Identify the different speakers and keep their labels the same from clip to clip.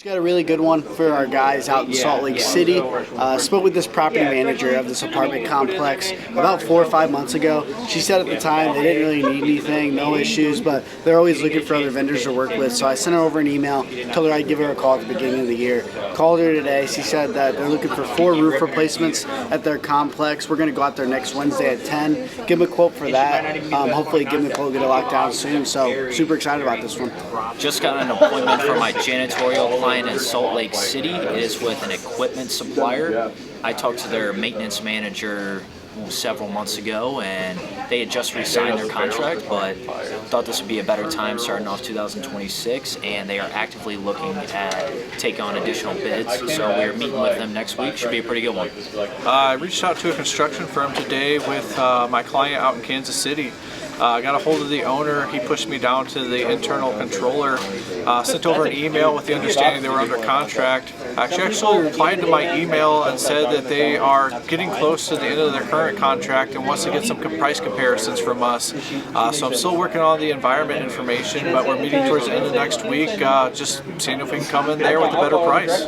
Speaker 1: Got a really good one for our guys out in Salt Lake City. Spoke with this property manager of this apartment complex about 4 or 5 months ago. She said at the time they didn't really need anything, no issues, but they're always looking for other vendors to work with. So I sent her over an email, told her I'd give her a call at the beginning of the year. Called her today. She said that they're looking for 4 roof replacements at their complex. We're going to go out there next Wednesday at 10. Give them a quote for that. Hopefully give them a quote, get it locked down soon. So super excited about this one.
Speaker 2: Just got an appointment for my janitorial client in Salt Lake City. It is with an equipment supplier. I talked to their maintenance manager several months ago, and they had just re-signed their contract, but thought this would be a better time starting off 2026, and they are actively looking at take on additional bids. So we're meeting with them next week. Should be a pretty good one.
Speaker 3: I reached out to a construction firm today with my client out in Kansas City. I got a hold of the owner. He pushed me down to the internal controller, sent over an email with the understanding they were under contract. She actually replied to my email and said that they are getting close to the end of their current contract and wants to get some price comparisons from us. So I'm still working on the environment information, but we're meeting towards the end of next week, just seeing if we can come in there with a better price.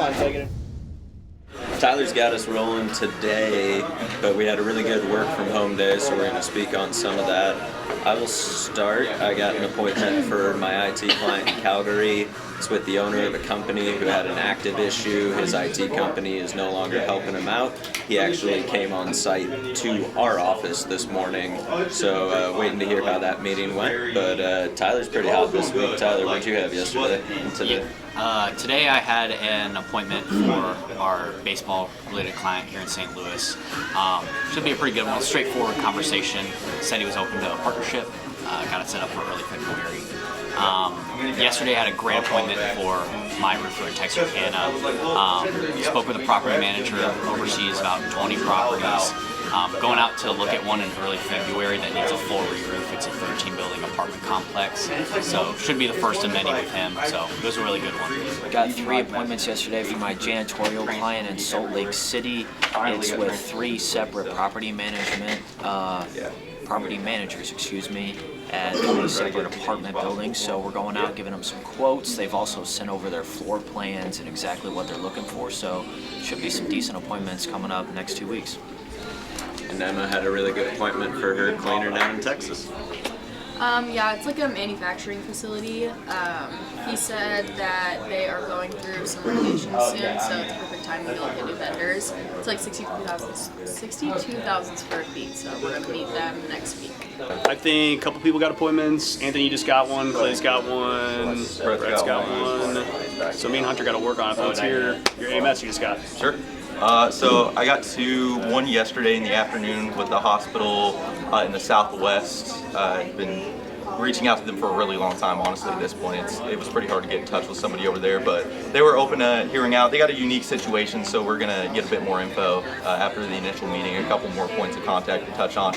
Speaker 4: Tyler's got us rolling today, but we had a really good work from home day, so we're going to speak on some of that. I will start. I got an appointment for my IT client in Calgary. It's with the owner of a company who had an active issue. His IT company is no longer helping him out. He actually came on site to our office this morning, so waiting to hear how that meeting went. But Tyler's pretty hot this week. Tyler, what did you have yesterday and today?
Speaker 5: Today I had an appointment for our baseball-related client here in St. Louis. Should be a pretty good one, straightforward conversation. Said he was open to a partnership. Got it set up for early February. Yesterday I had a great appointment for my roofer in Texarkana. Spoke with a property manager, oversees about 20 properties. Going out to look at one in early February that needs a full re-roof. It's a 13-building apartment complex, so should be the first of many with him. So it was a really good one.
Speaker 2: Got 3 appointments yesterday for my janitorial client in Salt Lake City. It's with 3 separate property managers, at 3 separate apartment buildings. So we're going out, giving them some quotes. They've also sent over their floor plans and exactly what they're looking for. So should be some decent appointments coming up next 2 weeks.
Speaker 4: And Emma had a really good appointment for her cleaner down in Texas.
Speaker 6: Yeah, it's like a manufacturing facility. He said that they are going through some renovations soon, so it's a perfect time to be able to get new vendors. It's like 62,000 square feet, so we're going to meet them next week.
Speaker 7: I think a couple people got appointments. Anthony just got one, Clay's got one, Brett's got one. So me and Hunter got to work on it. What's your AMS you just got?
Speaker 8: Sure. So I got one yesterday in the afternoon with the hospital in the Southwest. I've been reaching out to them for a really long time, honestly, at this point. It was pretty hard to get in touch with somebody over there, but they were open to hearing out. They got a unique situation, so we're going to get a bit more info after the initial meeting, a couple more points of contact to touch on.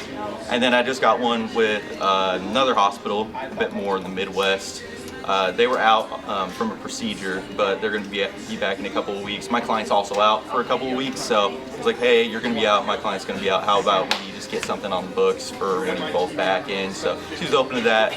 Speaker 8: And then I just got one with another hospital, a bit more in the Midwest. They were out from a procedure, but they're going to be back in a couple of weeks. My client's also out for a couple of weeks, so I was like, hey, you're going to be out, my client's going to be out. How about we just get something on the books for when you're both back in? So she's open to that.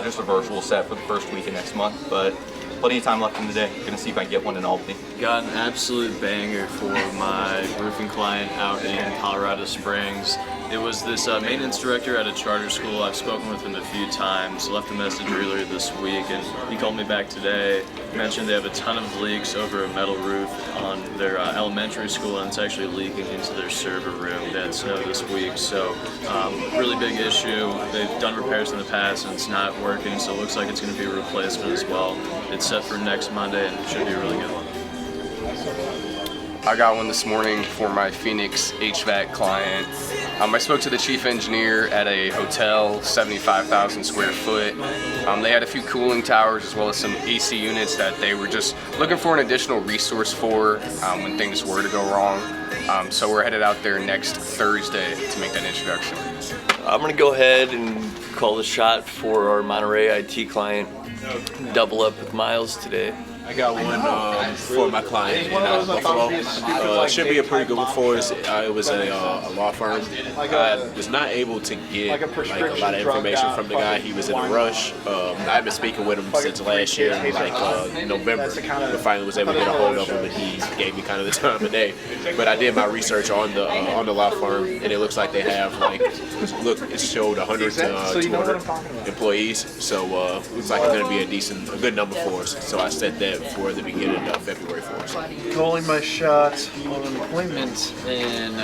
Speaker 8: Just a virtual set for the first week of next month, but plenty of time left in the day. Going to see if I can get one in Albany.
Speaker 9: Got an absolute banger for my roofing client out in Colorado Springs. It was this maintenance director at a charter school. I've spoken with him a few times, left a message earlier this week, and he called me back today, mentioned they have a ton of leaks over a metal roof on their elementary school, and it's actually leaking into their server room. They had snow this week, so really big issue. They've done repairs in the past and it's not working, so it looks like it's going to be a replacement as well. It's set for next Monday and it should be a really good one.
Speaker 10: I got one this morning for my Phoenix HVAC client. I spoke to the chief engineer at a hotel, 75,000 square foot. They had a few cooling towers as well as some AC units that they were just looking for an additional resource for when things were to go wrong. So we're headed out there next Thursday to make that introduction.
Speaker 11: I'm going to go ahead and call the shot for our Monterey IT client. Double up with Miles today.
Speaker 12: I got one for my client in Buffalo. Should be a pretty good one for us. It was a law firm. I was not able to get a lot of information from the guy. He was in a rush. I've been speaking with him since last year, November. But finally was able to get a hold of him, and he gave me kind of the time of day. But I did my research on the law firm, and it looks like they have it showed 100 to 200 employees. So looks like it's going to be a good number for us. So I set that for the beginning of February for us.
Speaker 13: Calling my shot on an appointment in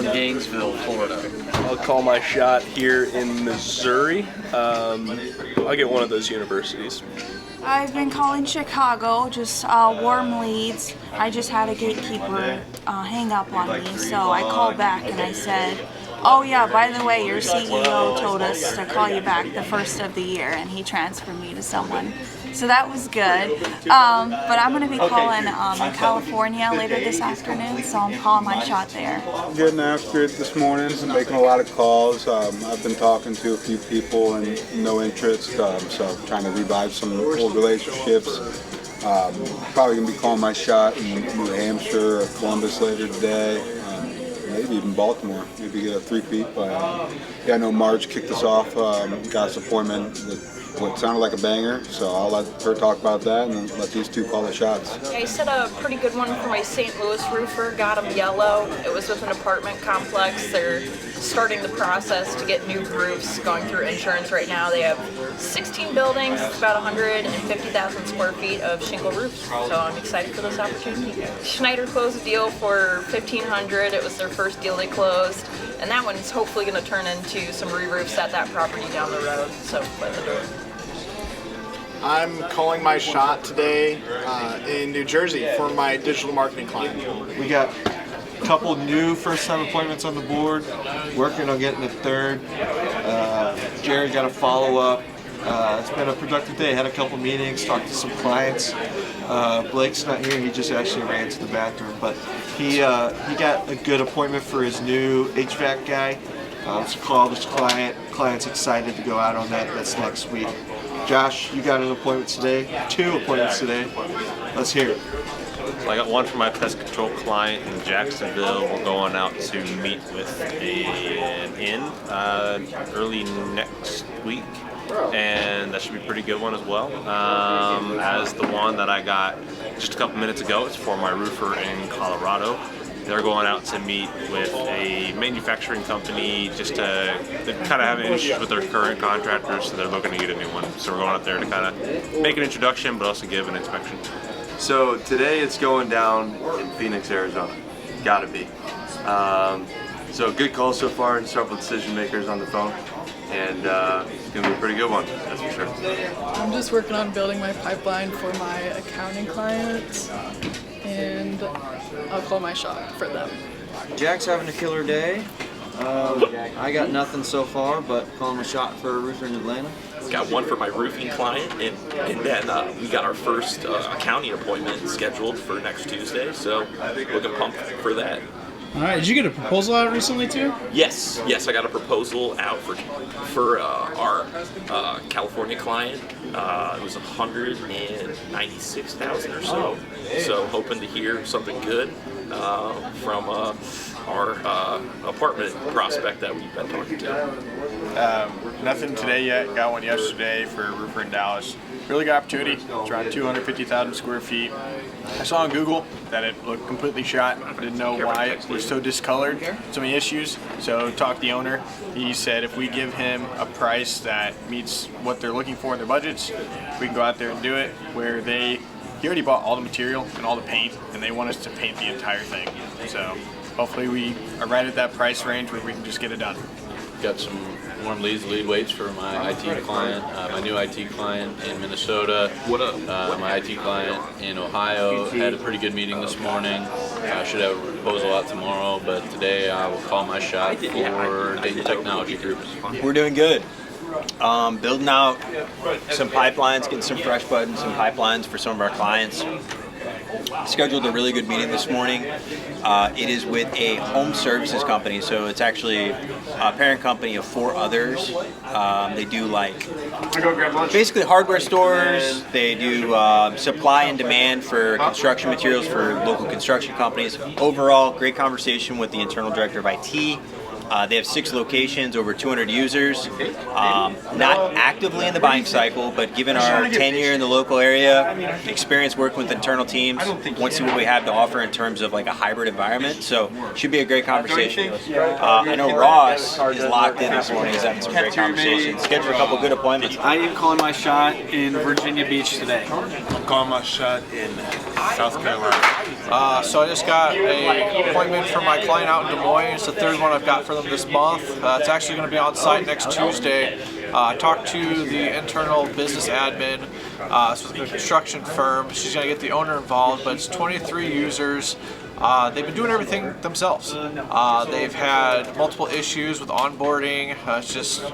Speaker 13: Gainesville, Florida.
Speaker 11: I'll call my shot here in Missouri. I'll get one of those universities.
Speaker 14: I've been calling Chicago, just warm leads. I just had a gatekeeper hang up on me, so I called back and I said, oh yeah, by the way, your CEO told us to call you back the first of the year, and he transferred me to someone. So that was good. But I'm going to be calling in California later this afternoon, so I'm calling my shot there.
Speaker 15: Getting after it this morning, making a lot of calls. I've been talking to a few people and no interest, so trying to revive some old relationships. Probably going to be calling my shot in New Hampshire or Columbus later today. Maybe even Baltimore. Maybe get a three-peat. Yeah, I know Marge kicked us off. Got us an appointment that what sounded like a banger, so I'll let her talk about that and then let these two call the shots.
Speaker 16: I set a pretty good one for my St. Louis roofer, got him yellow. It was with an apartment complex. They're starting the process to get new roofs, going through insurance right now. They have 16 buildings, about 150,000 square feet of shingle roofs, so I'm excited for this opportunity. Schneider closed a deal for $1,500. It was their first deal they closed, and that one's hopefully going to turn into some re-roofs at that property down the road, so let the door.
Speaker 17: I'm calling my shot today in New Jersey for my digital marketing client.
Speaker 18: We got a couple new first-time appointments on the board, working on getting a third. Jared got a follow-up. It's been a productive day. Had a couple meetings, talked to some clients. Blake's not here. He just actually ran to the bathroom, but he got a good appointment for his new HVAC guy. So called his client. Client's excited to go out on that. That's next week. Josh, you got an appointment today, 2 appointments today. Let's hear it.
Speaker 19: So I got one for my pest control client in Jacksonville. We're going out to meet with an inn early next week, and that should be a pretty good one as well. As the one that I got just a couple minutes ago, it's for my roofer in Colorado. They're going out to meet with a manufacturing company just to kind of have issues with their current contractors, so they're looking to get a new one. So we're going out there to kind of make an introduction, but also give an inspection.
Speaker 20: So today it's going down in Phoenix, Arizona. Gotta be. So good call so far, several decision makers on the phone, and it's gonna be a pretty good one, that's for sure.
Speaker 21: I'm just working on building my pipeline for my accounting clients, and I'll call my shot for them.
Speaker 13: Jack's having a killer day. I got nothing so far, but calling a shot for a roofer in Atlanta.
Speaker 22: Got one for my roofing client, and then we got our first accounting appointment scheduled for next Tuesday, so looking pumped for that.
Speaker 23: All right, did you get a proposal out recently too?
Speaker 22: Yes, I got a proposal out for our California client. It was 196,000 or so. So hoping to hear something good from our apartment prospect that we've been talking to.
Speaker 17: Nothing today yet. Got one yesterday for a roofer in Dallas. Really good opportunity. It's around 250,000 square feet. I saw on Google that it looked completely shot. Didn't know why it was so discolored. So many issues. So talked to the owner. He said if we give him a price that meets what they're looking for in their budgets, we can go out there and do it. Where he already bought all the material and all the paint, and they want us to paint the entire thing. So hopefully we are right at that price range where we can just get it done.
Speaker 9: Got some warm lead weights for my IT client, my new IT client in Minnesota. What up? My IT client in Ohio had a pretty good meeting this morning. I should have a proposal out tomorrow, but today I will call my shot for Dayton Technology Group.
Speaker 24: We're doing good. Building out some pipelines, getting some fresh blood and some pipelines for some of our clients.
Speaker 1: scheduled a really good meeting this morning. It is with a home services company, so it's actually a parent company of 4 others. They do like basically hardware stores. They do supply and demand for construction materials for local construction companies. Overall, great conversation with the internal director of IT. They have 6 locations, over 200 users. Not actively in the buying cycle, but given our tenure in the local area, experience working with internal teams, want to see what we have to offer in terms of like a hybrid environment. So should be a great conversation. I know Ross is locked in this morning. He's having some great conversations. Scheduled a couple good appointments.
Speaker 3: I am calling my shot in Virginia Beach today.
Speaker 5: I'm calling my shot in South Carolina.
Speaker 3: So I just got an appointment for my client out in Des Moines. It's the 3rd one I've got for them this month. It's actually going to be on site next Tuesday. I talked to the internal business admin. It's with a construction firm. She's going to get the owner involved, but it's 23 users. They've been doing everything themselves. They've had multiple issues with onboarding. It's just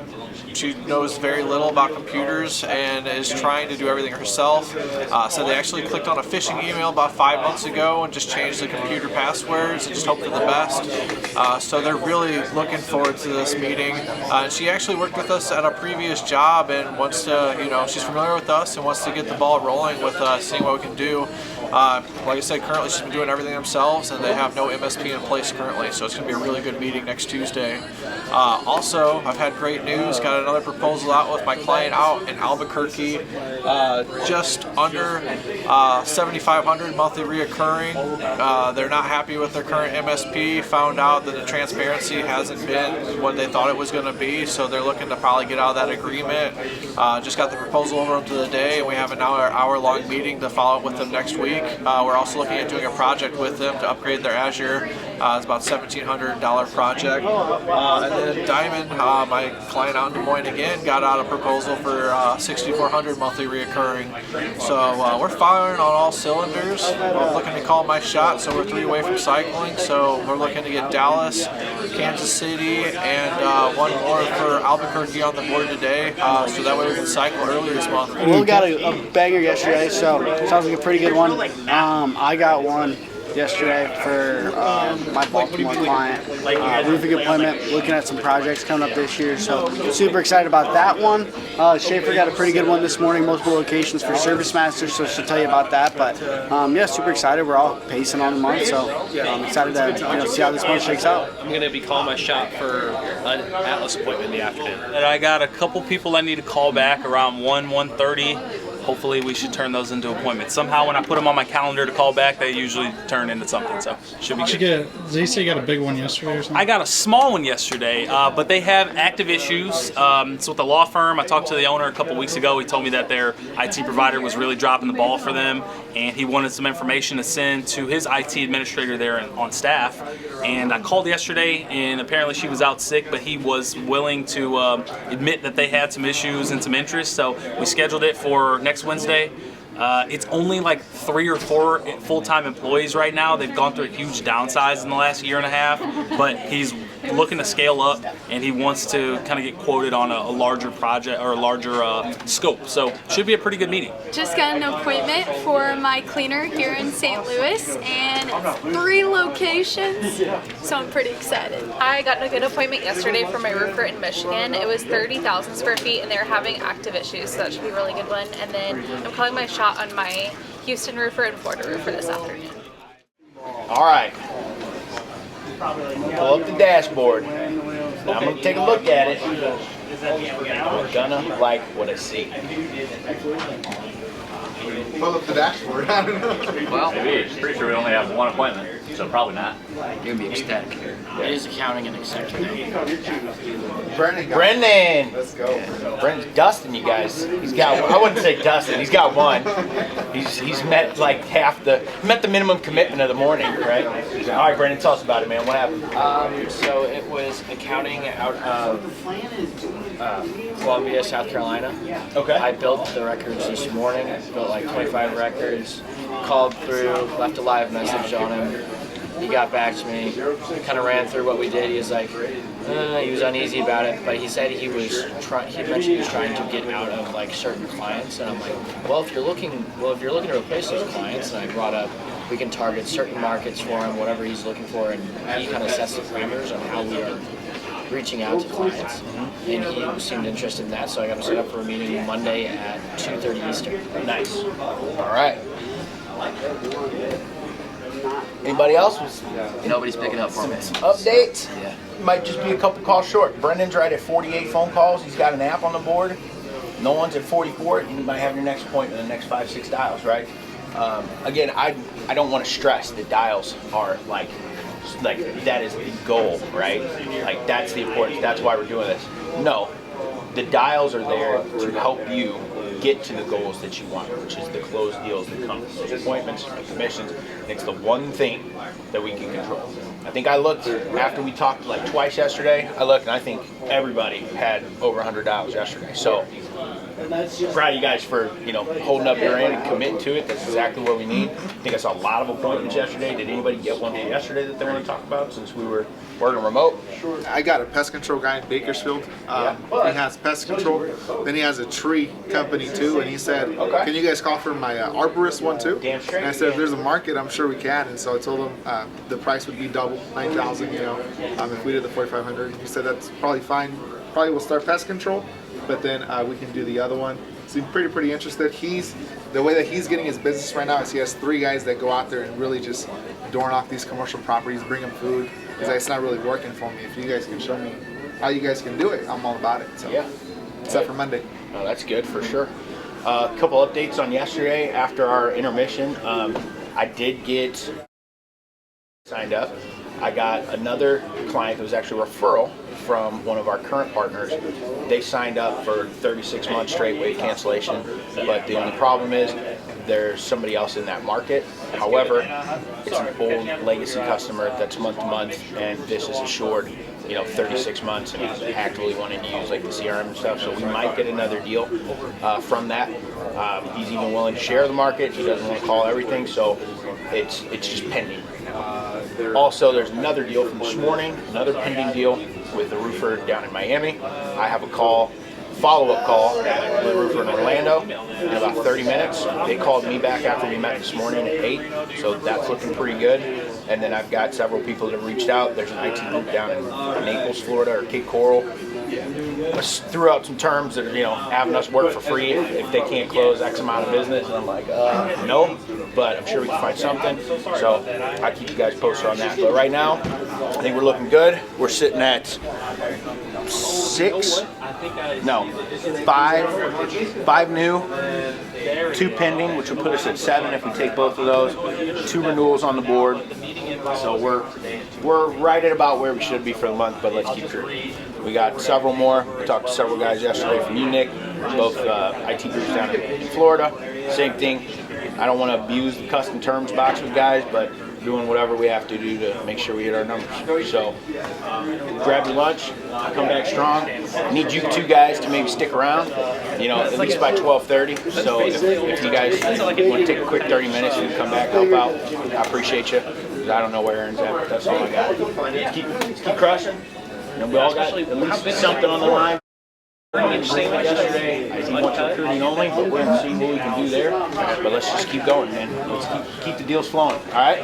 Speaker 3: she knows very little about computers and is trying to do everything herself. So they actually clicked on a phishing email about 5 months ago and just changed the computer passwords and just hope for the best. So they're really looking forward to this meeting. She actually worked with us at a previous job and wants to, she's familiar with us and wants to get the ball rolling with seeing what we can do. Like I said, currently she's been doing everything themselves and they have no MSP in place currently, so it's going to be a really good meeting next Tuesday. Also, I've had great news, got another proposal out with my client out in Albuquerque, just under 7,500 monthly reoccurring. They're not happy with their current MSP, found out that the transparency hasn't been what they thought it was going to be, so they're looking to probably get out of that agreement. Just got the proposal over to the day, and we have an hour-long meeting to follow up with them next week. We're also looking at doing a project with them to upgrade their Azure. It's about a $1,700 project. And then Diamond, my client out in Des Moines again, got out a proposal for 6,400 monthly reoccurring. So we're firing on all cylinders. I'm looking to call my shot, so we're 3 away from cycling. So we're looking to get Dallas, Kansas City, and 1 more for Albuquerque on the board today. So that way we can cycle early this month.
Speaker 23: Will got a banger yesterday, so sounds like a pretty good one. I got one yesterday for my Baltimore client. Roofing appointment, looking at some projects coming up this year, so super excited about that one. Shaffer got a pretty good one this morning, multiple locations for Service Masters, so she'll tell you about that. But yeah, super excited. We're all pacing on the month, so I'm excited to see how this month shakes out.
Speaker 24: I'm going to be calling my shot for an Atlas appointment in the afternoon. And I got a couple people I need to call back around 1:30. Hopefully we should turn those into appointments. Somehow when I put them on my calendar to call back, they usually turn into something, so should be good.
Speaker 23: Did you say you got a big one yesterday or something?
Speaker 24: I got a small one yesterday, but they have active issues. It's with a law firm. I talked to the owner a couple weeks ago. He told me that their IT provider was really dropping the ball for them, and he wanted some information to send to his IT administrator there on staff. And I called yesterday, and apparently she was out sick, but he was willing to admit that they had some issues and some interest, so we scheduled it for next Wednesday. It's only like 3 or 4 full-time employees right now. They've gone through a huge downsize in the last year and a half, but he's looking to scale up and he wants to kind of get quoted on a larger project or a larger scope. So should be a pretty good meeting.
Speaker 25: Just got an appointment for my cleaner here in St. Louis and 3 locations, so I'm pretty excited.
Speaker 16: I got a good appointment yesterday for my roofer in Michigan. It was 30,000 square feet and they're having active issues, so that should be a really good one. And then I'm calling my shot on my Houston roofer and Florida roofer this afternoon.
Speaker 26: All right. Pull up the dashboard. Now I'm going to take a look at it. I'm gonna like what I see.
Speaker 27: Pull up the dashboard. I don't know.
Speaker 28: Well, pretty sure we only have 1 appointment, so probably not.
Speaker 2: You're gonna be ecstatic. It is accounting and executive.
Speaker 26: Brendan. Let's go. Brendan's Dustin, you guys. He's got. I wouldn't say Dustin. He's got 1. He's met like met the minimum commitment of the morning, right? All right, Brendan, tell us about it, man. What happened?
Speaker 28: So it was accounting out of Columbia, South Carolina.
Speaker 26: Okay.
Speaker 28: I built the records this morning. I built like 25 records. Called through, left a live message on him. He got back to me, kind of ran through what we did. He was like, He was uneasy about it, but he said he mentioned he was trying to get out of like certain clients, and I'm like, well, if you're looking to replace those clients, and I brought up we can target certain markets for him, whatever he's looking for, and he kind of sets the parameters on how we are reaching out to clients, and he seemed interested in that, so I got him set up for a meeting Monday at 2:30 Eastern.
Speaker 26: Nice. All right. Anybody else?
Speaker 2: Nobody's picking up for me.
Speaker 26: Updates?
Speaker 2: Yeah.
Speaker 26: Might just be a couple calls short. Brendan's right at 48 phone calls. He's got an app on the board. No one's at 44. You might have your next appointment in the next 5-6 dials, right? Again, I don't want to stress that dials are like that is the goal, right? Like that's the importance. That's why we're doing this. No, the dials are there to help you get to the goals that you want, which is the closed deals that come with appointments, commissions. It's the one thing that we can control. I think I looked after we talked like twice yesterday. I looked and I think everybody had over $100 yesterday. So proud of you guys for holding up your end and committing to it. That's exactly what we need. I think I saw a lot of appointments yesterday. Did anybody get one yesterday that they want to talk about since we were working remote?
Speaker 4: I got a pest control guy in Bakersfield. He has pest control. Then he has a tree company too. And he said, "Can you guys call for my arborist one too?" And I said, "If there's a market, I'm sure we can." And so I told him the price would be double, $9,000. If we did the 4,500. He said that's probably fine. Probably we'll start pest control, but then we can do the other one. So he's pretty interested. The way that he's getting his business right now is he has 3 guys that go out there and really just door knock these commercial properties, bring them food. He's like, it's not really working for me. If you guys can show me how you guys can do it, I'm all about it. So
Speaker 26: yeah,
Speaker 4: except for Monday.
Speaker 26: Oh, that's good for sure. A couple updates on yesterday after our intermission. I did get signed up. I got another client that was actually a referral from one of our current partners. They signed up for 36 months straight wave cancellation, but the only problem is there's somebody else in that market. However, it's an old legacy customer that's month to month, and this is assured 36 months, and he's actively wanting to use like the CRM and stuff, so we might get another deal from that. He's even willing to share the market. He doesn't want to call everything, so it's just pending. Also, there's another deal from this morning, another pending deal with a roofer down in Miami. I have a follow-up call with a roofer in Orlando in about 30 minutes. They called me back after we met this morning at 8, so that's looking pretty good. And then I've got several people that have reached out. There's an IT group down in Naples, Florida, or Cape Coral. I threw out some terms that are, having us work for free if they can't close X amount of business. And I'm like, no, but I'm sure we can find something. So I'll keep you guys posted on that. But right now, I think we're looking good. We're sitting at 5 new, 2 pending, which will put us at 7 if we take both of those. 2 renewals on the board. So we're right at about where we should be for the month, but let's keep sure. We got several more. We talked to several guys yesterday from Nick, both IT groups down in Florida. Same thing. I don't want to abuse the custom terms box with guys, but doing whatever we have to do to make sure we hit our numbers. So grab your lunch, come back strong. I need you 2 guys to maybe stick around, at least by 12:30. So if you guys want to take a quick 30 minutes and come back, help out, I appreciate you. I don't know where Aaron's at, but that's all I got. Keep crushing. We all got at least something on the line. Yesterday, I went to recruiting only, but we're going to see what we can do there. But let's just keep going, man. Let's keep the deals flowing. All right?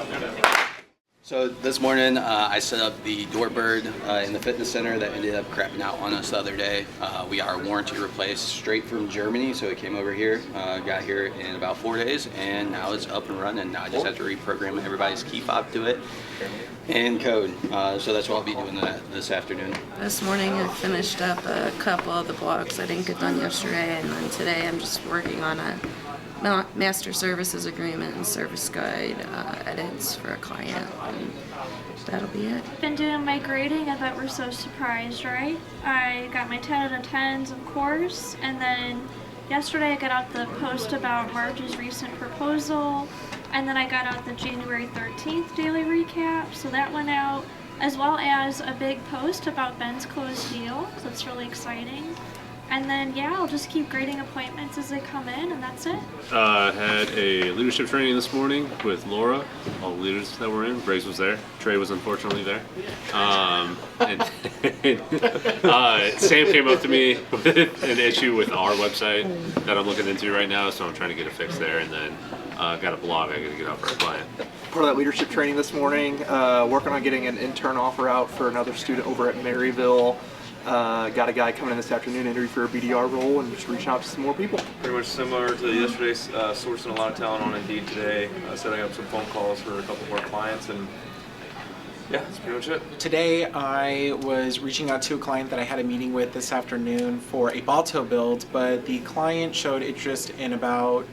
Speaker 6: So this morning, I set up the doorbird in the fitness center that ended up crapping out on us the other day. We got our warranty replaced straight from Germany, so it came over here, got here in about 4 days, and now it's up and running. Now I just have to reprogram everybody's key fob to it and code. So that's what I'll be doing this afternoon.
Speaker 7: This morning I finished up a couple of the blogs I didn't get done yesterday, and then today I'm just working on a master services agreement and service guide edits for a client, and that'll be it.
Speaker 8: Been doing my grading. I bet we're so surprised, right? I got my 10 out of 10s, of course, and then yesterday I got out the post about Marge's recent proposal, and then I got out the January 13th daily recap, so that went out, as well as a big post about Ben's closed deal, so that's really exciting. And then, yeah, I'll just keep grading appointments as they come in, and that's it.
Speaker 10: Had a leadership training this morning with Laura, all the leaders that were in. Brace was there. Trey was unfortunately there. Sam came up to me with an issue with our website that I'm looking into right now, so I'm trying to get it fixed there. And then got a blog I got to get out for a client.
Speaker 3: Part of that leadership training this morning, working on getting an intern offer out for another student over at Maryville. Got a guy coming in this afternoon, interview for a BDR role, and just reaching out to some more people.
Speaker 11: Pretty much similar to yesterday's, sourcing a lot of talent on Indeed today, setting up some phone calls for a couple of our clients, and yeah, that's pretty much it.
Speaker 12: Today I was reaching out to a client that I had a meeting with this afternoon for a Balto build, but the client showed interest in about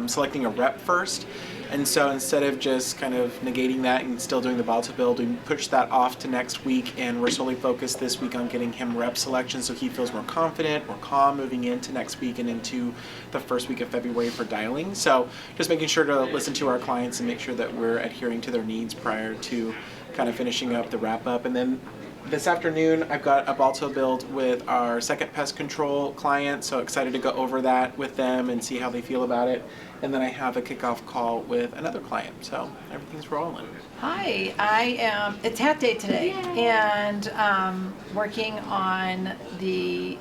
Speaker 12: selecting a rep first. And so instead of just kind of negating that and still doing the Balto build, we pushed that off to next week, and we're solely focused this week on getting him rep selection so he feels more confident, more calm moving into next week and into the first week of February for dialing. So just making sure to listen to our clients and make sure that we're adhering to their needs prior to kind of finishing up the wrap up. And then this afternoon I've got a Balto build with our second pest control client, so excited to go over that with them and see how they feel about it. And then I have a kickoff call with another client, so everything's rolling.
Speaker 14: Hi, it's hat day today, and working on the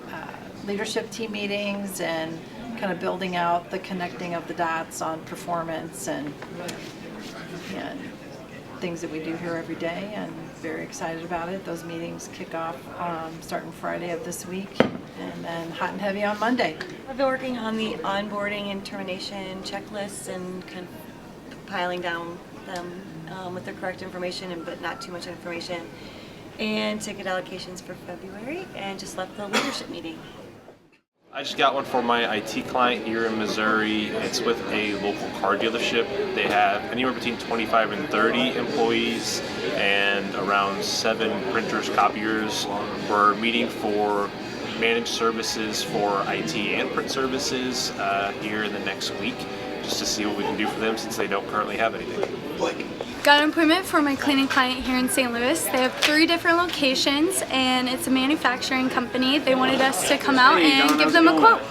Speaker 14: leadership team meetings and kind of building out the connecting of the dots on performance and things that we do here every day, and very excited about it. Those meetings kick off starting Friday of this week, and then hot and heavy on Monday.
Speaker 15: I've been working on the onboarding and termination checklists and kind of piling down them with the correct information, but not too much information, and ticket allocations for February, and just left the leadership meeting.
Speaker 9: I just got one for my IT client here in Missouri. It's with a local car dealership. They have anywhere between 25 and 30 employees and around 7 printers, copiers. We're meeting for managed services for IT and print services here in the next week, just to see what we can do for them since they don't currently have anything.
Speaker 25: Got an appointment for my cleaning client here in St. Louis. They have 3 different locations, and it's a manufacturing company. They wanted us to come out and give them a quote.